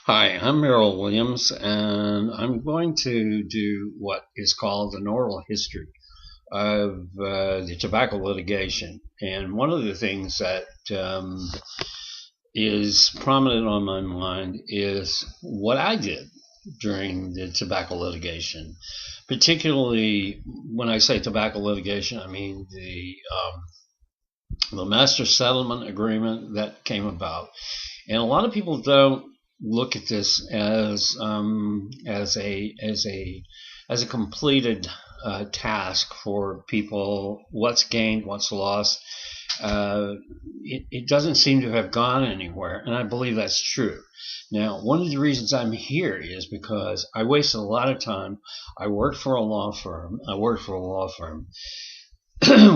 Hi, I'm Merrill Williams, and I'm going to do what is called an oral history of the tobacco litigation. And one of the things that is prominent on my mind is what I did during the tobacco litigation. Particularly when I say tobacco litigation, I mean the master settlement agreement that came about. And a lot of people don't look at this as a completed task for people. What's gained, what's lost. It doesn't seem to have gone anywhere, and I believe that's true. Now, one of the reasons I'm here is because I wasted a lot of time. I worked for a law firm.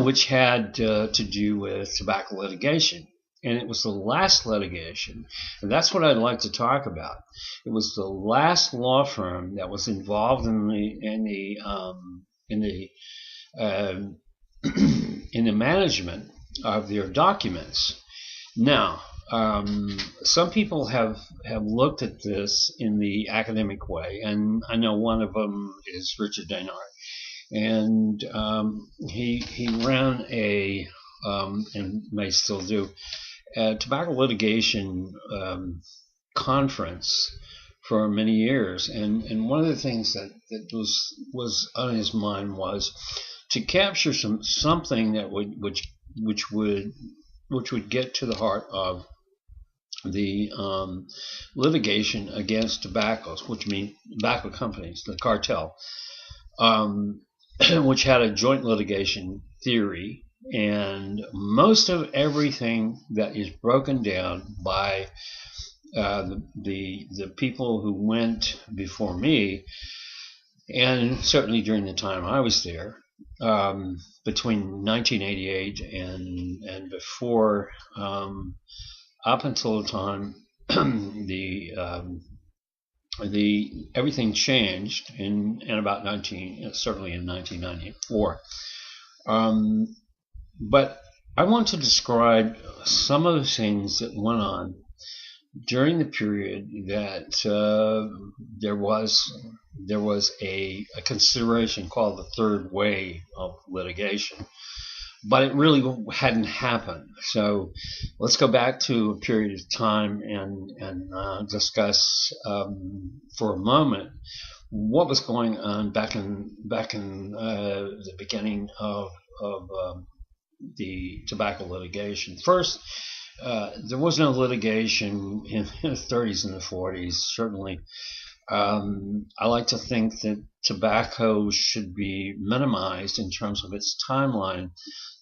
Which had to do with tobacco litigation. And it was the last litigation, and that's what I'd like to talk about. It was the last law firm that was involved in the in the management of their documents. Now, some people have looked at this in the academic way, and I know one of them is Richard Daynard, and he ran and may still do a tobacco litigation conference for many years, and one of the things that was on his mind was to capture something that which would get to the heart of the litigation against tobaccos, which mean tobacco companies, the cartel, which had a joint litigation theory. And most of everything that is broken down by the people who went before me, and certainly during the time I was there, between 1988 and before, up until the time the everything changed in about certainly in 1994. But I want to describe some of the things that went on during the period that there was a consideration called the third wave of litigation, but it really hadn't happened. So let's go back to a period of time and discuss for a moment what was going on back in the beginning of the tobacco litigation. First, there was no litigation in the 30s and the 40s. Certainly, I like to think that tobacco should be minimized in terms of its timeline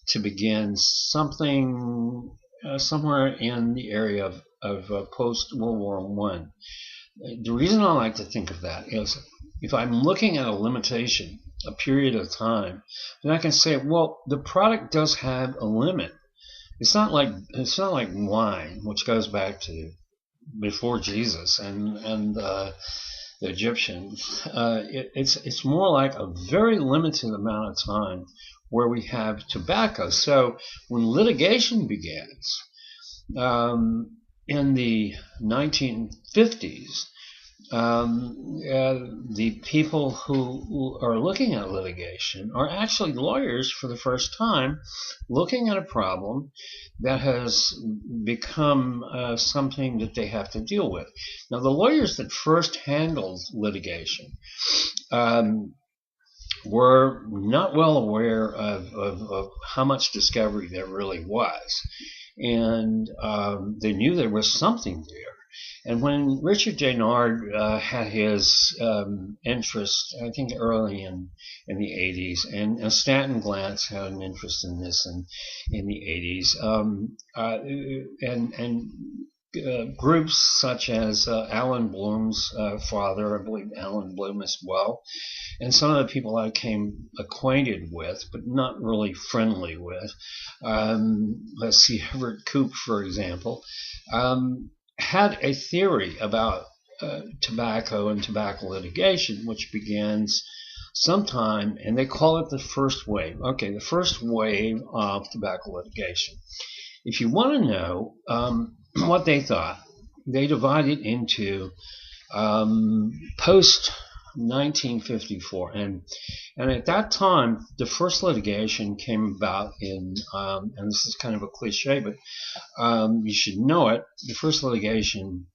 to begin something somewhere in the area of post World War One. The reason I like to think of that is if I'm looking at a limitation, a period of time, then I can say, well, the product does have a limit. It's not like wine, which goes back to before Jesus and the Egyptians. It's more like a very limited amount of time where we have tobacco. So when litigation begins in the 1950s, the people who are looking at litigation are actually lawyers for the first time, looking at a problem that has become something that they have to deal with. Now, the lawyers that first handled litigation were not well aware of how much discovery there really was, and they knew there was something there. And when Richard Daynard had his interest, I think early in the 80s, and Stanton Glantz had an interest in this in the 80s, and groups such as Alan Bloom's father, I believe Alan Bloom as well, and some of the people I became acquainted with, but not really friendly with. Let's see, Everett Koop, for example, had a theory about tobacco and tobacco litigation, which begins sometime, and they call it the first wave. Okay, the first wave of tobacco litigation. If you want to know what they thought, they divided into post 1954, and at that time, the first litigation came about in, and this is kind of a cliche, but you should know it. The first litigation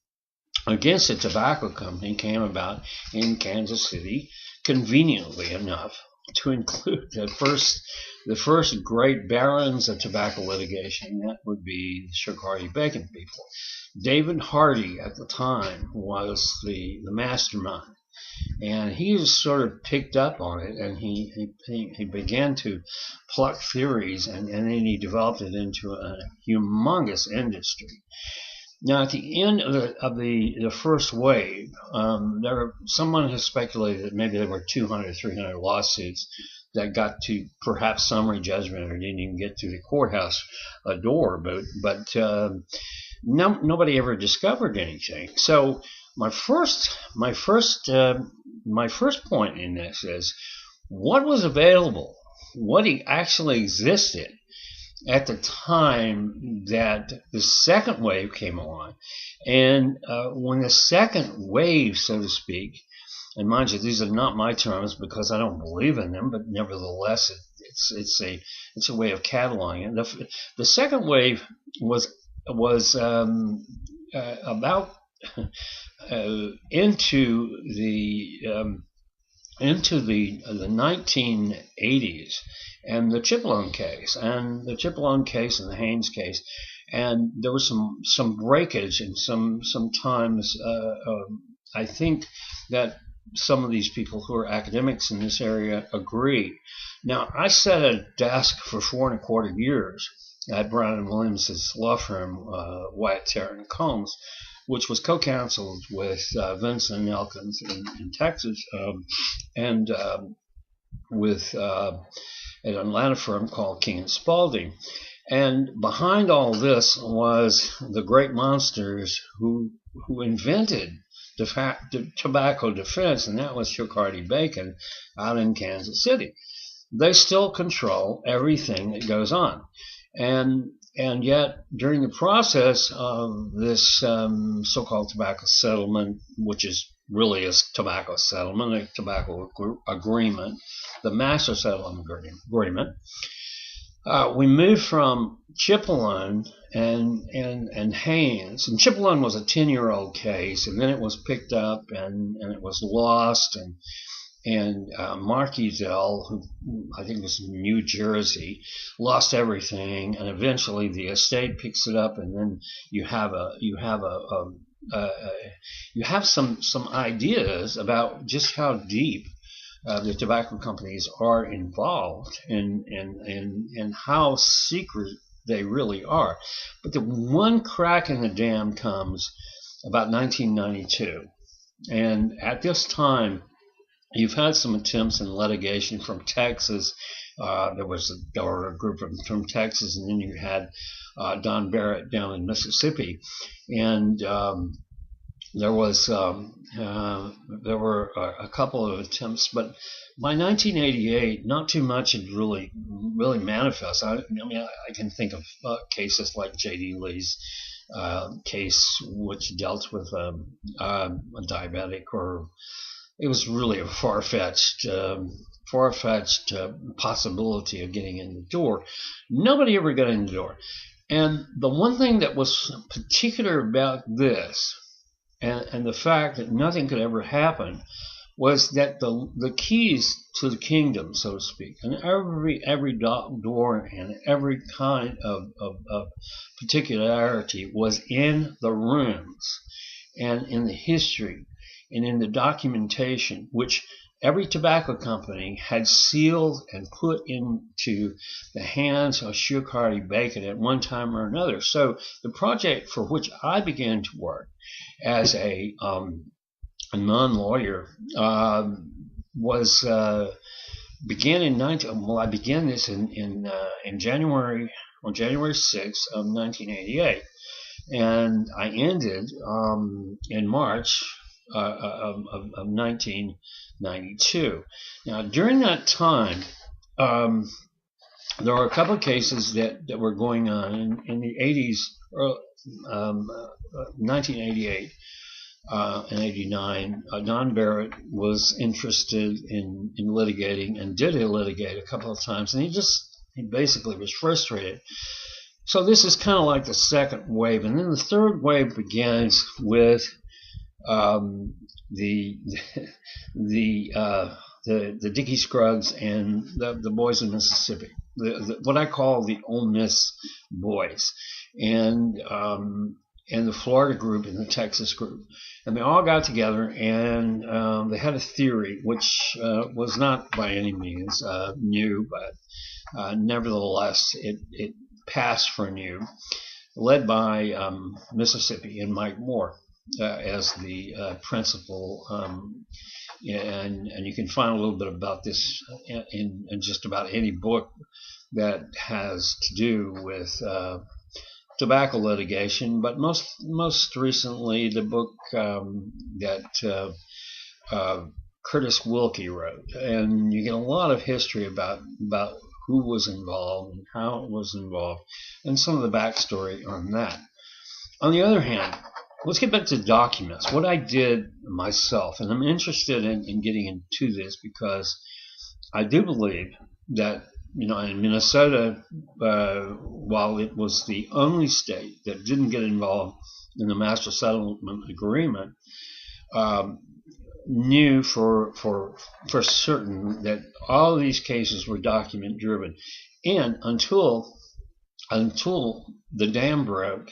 against the tobacco company came about in Kansas City, conveniently enough, to include the first great barons of tobacco litigation. That would be the Sugar Hardy Bacon people. David Hardy at the time was the mastermind, and he just sort of picked up on it, and he began to pluck theories, and then he developed it into a humongous industry. Now, at the end of the first wave, someone has speculated that maybe there were 200, 300 lawsuits that got to perhaps summary judgment or didn't even get through the courthouse door, but nobody ever discovered anything. So my first point in this is what was available, what actually existed at the time that the second wave came along. And when the second wave, so to speak, and mind you, these are not my terms because I don't believe in them, but nevertheless, it's a way of cataloging it. The second wave was about into the 1980s, and the Chipolone case, and the Haynes case, and there was some breakage, and sometimes I think that some of these people who are academics in this area agree. Now, I sat at a desk for 4.25 years at Brown and Williams' law firm, Wyatt, Terrett and Combs, which was co-counseled with Vincent Elkins in Texas, and with an Atlanta firm called King and Spalding. And behind all this was the great monsters who invented the tobacco defense, and that was Sugar Hardy Bacon out in Kansas City. They still control everything that goes on. And yet, during the process of this so-called tobacco settlement, which is really a tobacco settlement, a tobacco agreement, the master settlement agreement, we moved from Chipolone and Haynes. And Chipolone was a 10-year-old case, and then it was picked up and it was lost, and Marquiselle, who I think was in New Jersey, lost everything, and eventually the estate picks it up, and then you have some ideas about just how deep the tobacco companies are involved and how secret they really are. But the one crack in the dam comes about 1992, and at this time, you've had some attempts in litigation from Texas. There were a group from Texas, and then you had Don Barrett down in Mississippi, and there were a couple of attempts, but by 1988, not too much had really manifest. I can think of cases like J.D. Lee's case, which dealt with a diabetic, or it was really a far-fetched possibility of getting in the door. Nobody ever got in the door. And the one thing that was particular about this, and the fact that nothing could ever happen, was that the keys to the kingdom, so to speak, and every door and every kind of particularity was in the rooms and in the history and in the documentation, which every tobacco company had sealed and put into the hands of Sugar Hardy Bacon at one time or another. So the project for which I began to work as a non-lawyer I began this in January, on January 6th of 1988, and I ended in March of 1992. Now, during that time, there were a couple of cases that were going on in the 80s, 1988 and 89, Don Barrett was interested in litigating and did litigate a couple of times, and he basically was frustrated. So this is kind of like the second wave, and then the third wave begins with the the Dickie Scruggs and the boys in Mississippi, what I call the Ole Miss boys, and the Florida group and the Texas group, and they all got together and they had a theory which was not by any means new, but nevertheless it passed for new, led by Mississippi and Mike Moore as the principal. And you can find a little bit about this in just about any book that has to do with tobacco litigation, but most recently the book that Curtis Wilkie wrote, and you get a lot of history about who was involved and how it was involved, and some of the backstory on that. On the other hand, let's get back to documents. What I did myself, and I'm interested in getting into this because I do believe that, in Minnesota, while it was the only state that didn't get involved in the master settlement agreement, knew for certain that all of these cases were document driven, and until the dam broke,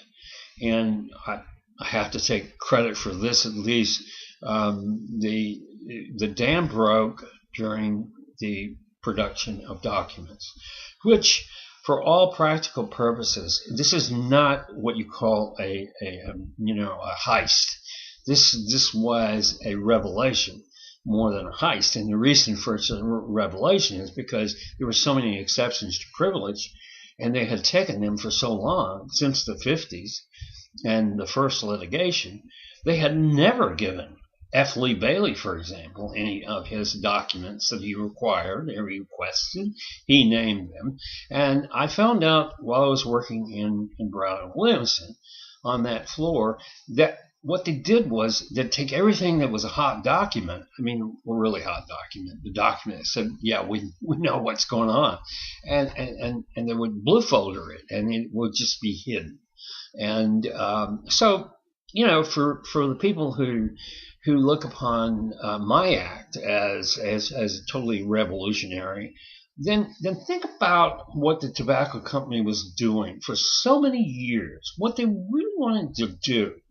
and I have to take credit for this at least. The dam broke during the production of documents, which, for all practical purposes, this is not what you call a heist. This was a revelation more than a heist, and the reason for its revelation is because there were so many exceptions to privilege, and they had taken them for so long, since the 50s and the first litigation. They had never given F. Lee Bailey, for example, any of his documents that he required or he requested. He named them, and I found out while I was working in Brown and Williamson on that floor that what they did was they'd take everything that was a hot document, a really hot document, the document that said, yeah, we know what's going on, and they would blue folder it, and it would just be hidden. And so, for the people who look upon my act as totally revolutionary, then think about what the tobacco company was doing for so many years. What they really wanted to do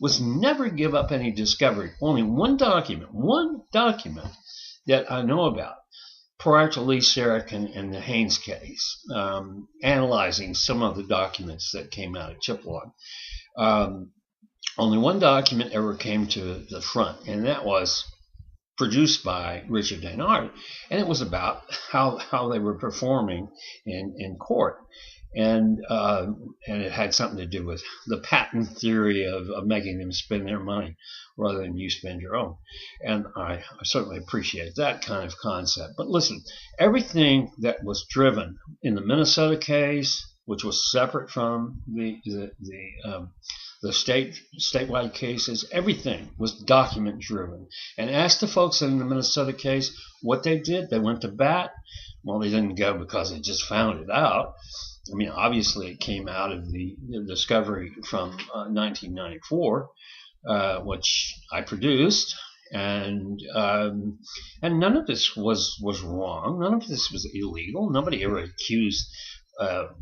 was never give up any discovery. Only one document that I know about prior to Lee Sarek and the Haynes case, analyzing some of the documents that came out of Chippewa. Only one document ever came to the front, and that was produced by Richard Daynard, and it was about how they were performing in court. And it had something to do with the patent theory of making them spend their money rather than you spend your own. And I certainly appreciate that kind of concept. But listen, everything that was driven in the Minnesota case, which was separate from the statewide cases, everything was document driven. And ask the folks in the Minnesota case what they did. They went to bat. Well, they didn't go because they just found it out. Obviously, it came out of the discovery from 1994, which I produced, and none of this was wrong. None of this was illegal. Nobody ever accused or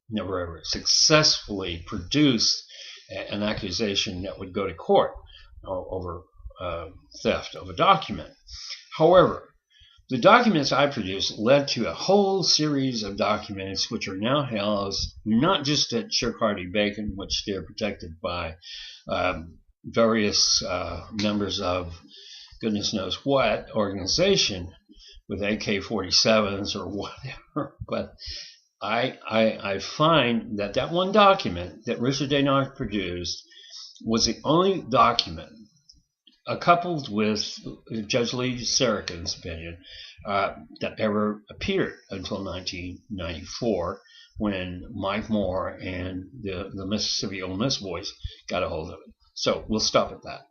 never ever successfully produced an accusation that would go to court over theft of a document. However, the documents I produced led to a whole series of documents which are now housed not just at Shirk-Hardy-Bacon, which they're protected by various members of goodness knows what organization with AK-47s or whatever, but I find that one document that Richard Daynard produced was the only document, coupled with Judge Lee Sarekhan's opinion, that ever appeared until 1994, when Mike Moore and the Mississippi Ole Miss boys got a hold of it. So we'll stop at that.